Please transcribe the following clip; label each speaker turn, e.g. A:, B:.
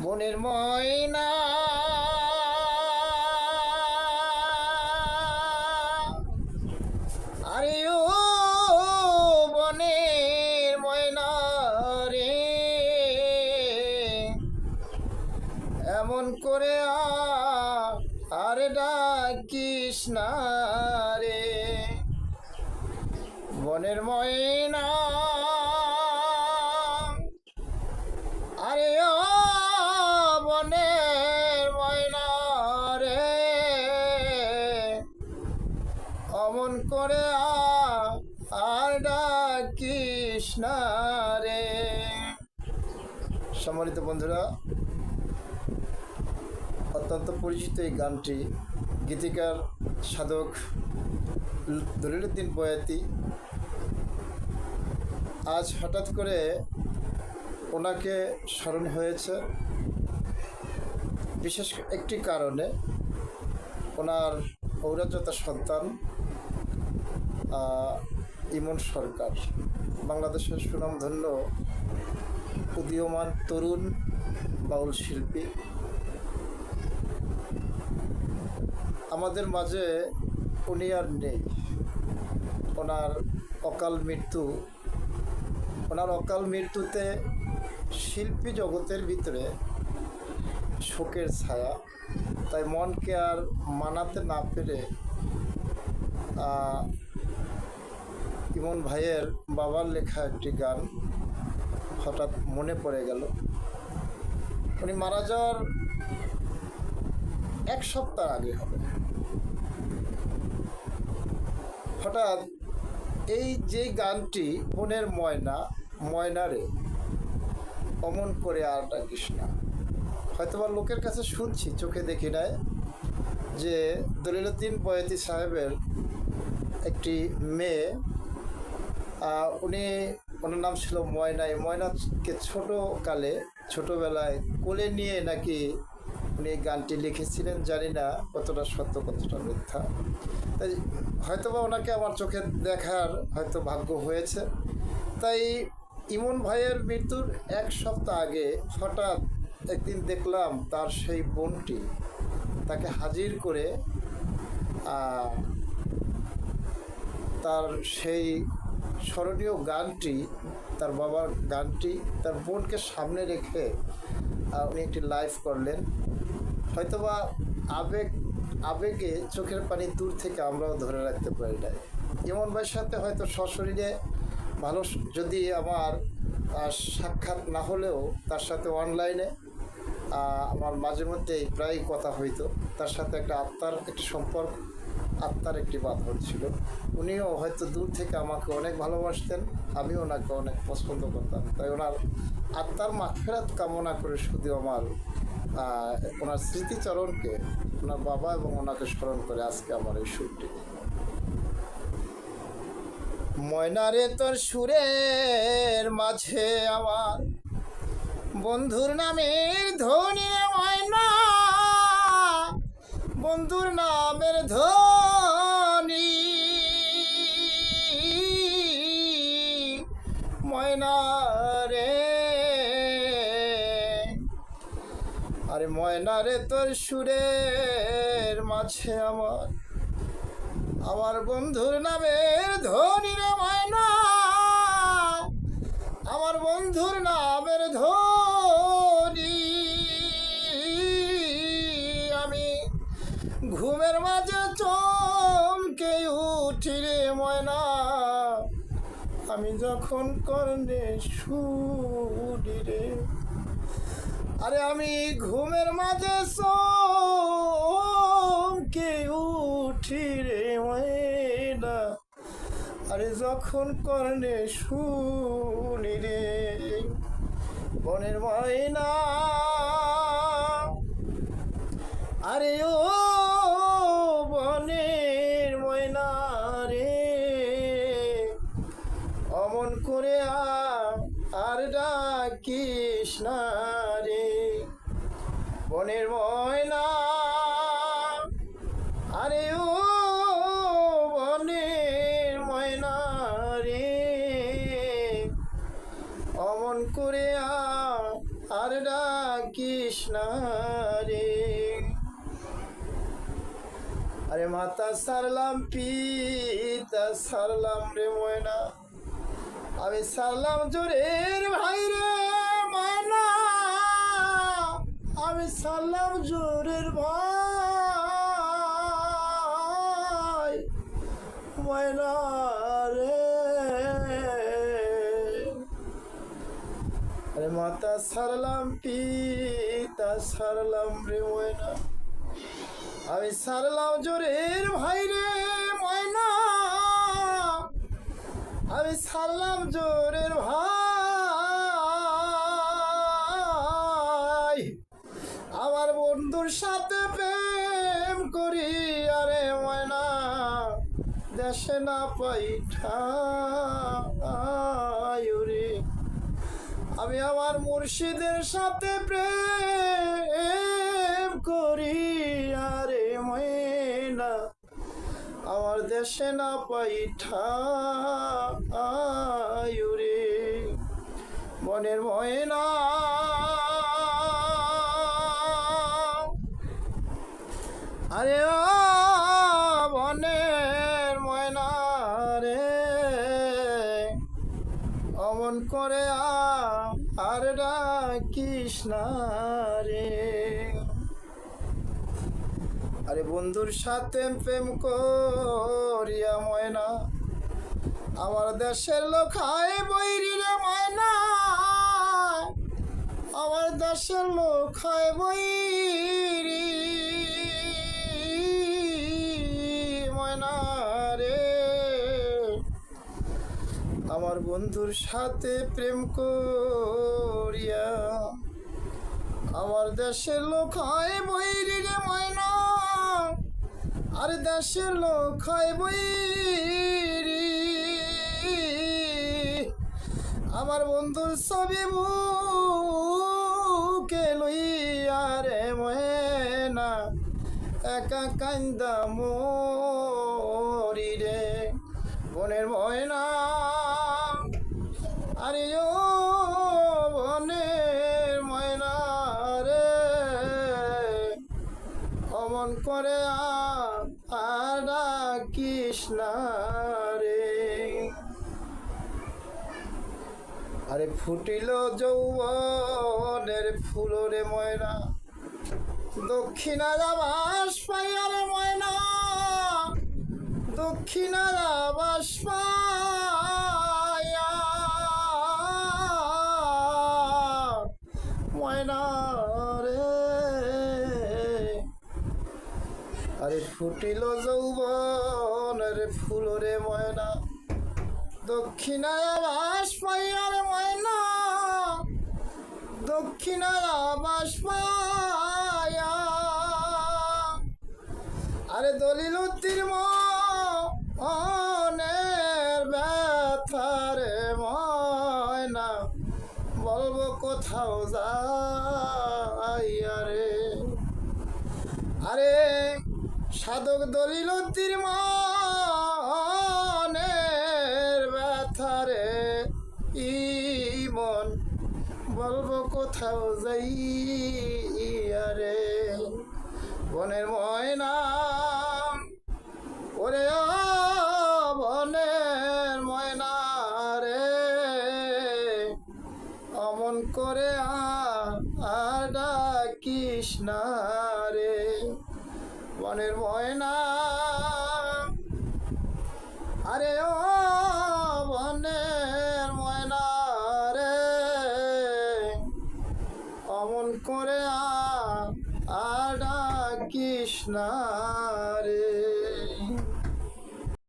A: বনের ময়না আরে ও বনের ময়না রে, এমন করে আরে ডাকিস না রে। বনের ময়না আরে ও বনের ময়না রে, অমন করে আর ডাকিস না রে। সম্মানিত বন্ধুরা, অত্যন্ত পরিচিত এই গানটি গীতিকার সাধক দলিলউদ্দিন বয়াতি আজ হঠাৎ করে ওনাকে স্মরণ হয়েছে বিশেষ একটি কারণে। ওনার ঔরজাত সন্তান ইমন সরকার, বাংলাদেশের সুনামধন্য উদীয়মান তরুণ বাউল শিল্পী, আমাদের মাঝে উনি আর নেই। ওনার অকাল মৃত্যুতে শিল্পী জগতের ভিতরে শোকের ছায়া। তাই মনকে আর মানাতে না পেরে ইমন ভাইয়ের বাবার লেখা একটি গান হঠাৎ মনে পড়ে গেল। উনি মারা যাওয়ার এক সপ্তাহ আগে হবে। হঠাৎ এই যে গানটি, বনের ময়না রে, অমন করে আর ডাকিস না, হয়তোবা লোকের কাছে শুনছি, চোখে দেখি নাই, যে দলিলউদ্দিন বয়াতি সাহেবের একটি মেয়ে, ওনার নাম ছিল ময়না। এই ময়নাকে ছোটোবেলায় কোলে নিয়ে নাকি উনি এই গানটি লিখেছিলেন। জানি না কতটা সত্য কতটা মিথ্যা। তাই হয়তোবা ওনাকে আমার চোখে দেখার হয়তো ভাগ্য হয়েছে। তাই ইমন ভাইয়ের মৃত্যুর এক সপ্তাহ আগে হঠাৎ একদিন দেখলাম তার সেই বোনটি তাকে হাজির করে তার সেই স্মরণীয় গানটি, তার বাবার গানটি তার বোনকে সামনে রেখে উনি একটি লাইভ করলেন। হয়তোবা আবেগে চোখের পানি দূর থেকে আমরাও ধরে রাখতে পারি নাই। ইমন ভাইয়ের সাথে হয়তো সশরীরে ভালো যদি আমার সাক্ষাৎ না হলেও তার সাথে অনলাইনে আমার মাঝে মধ্যেই প্রায় কথা হইতো। তার সাথে একটা আত্মার একটি সম্পর্ক, আত্মার একটি বাঁধন ছিল। উনিও হয়তো দূর থেকে আমাকে অনেক ভালোবাসতেন, আমিও ওনাকে অনেক পছন্দ করতাম। তাই ওনার আত্মার মাগফিরাত কামনা করে শুধু আমার ওনার স্মৃতিচরণকে, ওনার বাবা এবং ওনাকে স্মরণ করে আজকে আমার এই সুরটি। ময়নারে তোর সুরের মাঝে আমার বন্ধুর নামের ধ্বনি রে ময়না, বন্ধুর নামের ধ্বনি ময়না রে। আরে ময়না রে তোর সুরের মাঝে আমার বন্ধুর নামের ধ্বনি রে ময়না, আমার বন্ধুর নামের ধ্বনি। আমি ঘুমের মাঝে চমকে উঠি রে ময়না, আমি যখন কর্ণে শুনি রে। আরে আমি ঘুমের মাঝে চমকে উঠি রে ময়না, আরে যখন কর্ণে শুনি রে। বনের ময়না আরে ও বনের ময়না রে, অমন করে আর ডাকিস না রে। বনের ময়না আরে ও বনের ময়না রে, অমন করে আর ডাক কৃষ্ণ রে। আরে মাতা সারলাম পিতা সারলাম রে ময়না, আমি সারলাম জোরের ভাই রে ময়না, আমি সারলাম জোরের ভাই ময়না রে। আরে মাতা সারলাম পিতা সারলাম রে ময়না, আমি সারলাম জোরের ভাই রে ময়না, আমি সারলাম জোরের ভাই। আমার বন্ধুর সাথে প্রেম করি আরে ময়না, দেশে না পাই ঠাই রে। আমি আমার মুর্শিদের সাথে প্রেম করি আরে ময়না, আমার দেশে না পাই ঠাই রে। বনের ময়না আরে ও বনের ময়না রে, অমন করে আর ডাকিস না রে। আরে বন্ধুর সাথে প্রেম করিয়া ময়না, আমার দেশের লোক হায় বৈরি রে ময়না, আমার দেশের লোক হায় বৈরি ময়না রে। আমার বন্ধুর সাথে প্রেম করিয়া আমার দেশের লোক হয় বৈরি রে ময়না, আর দেশের লোক হয় বৈরি। আমার বন্ধুর ছবি বুকে লইয়া রে ময়না, একা কান্দা মরি রে। বনের ময়না আরে ও বনের ময়না রে, অমন করে আর ডাকিস না রে। আরে ফুটিল যৌবনের ফুল রে ময়না, দক্ষিণার আবাস পাইয়া রে ময়না, দক্ষিণার আবাস পাইয়া ময়না রে। আরে ফুটিল যৌবনের ফুল রে ময়না, দক্ষিণার আবাস পাইয়া রে ময়না, দক্ষিণার আবাস পাইয়া। আরে দলিলুদ্দির মনের ব্যথারে ময়না, বলবো কোথাও যাইয়া রে। আরে সাধক দলিলুদ্দির মনের ব্যথারে ইমন, বলবো কোথাও যাইয়া রে। বনের ময়না ওরে ও বনের ময়না রে, অমন করে আর ডাকিস না রে। বনের ময়না আরে ও বনের ময়না রে, অমন করে আর ডাকিস না রে।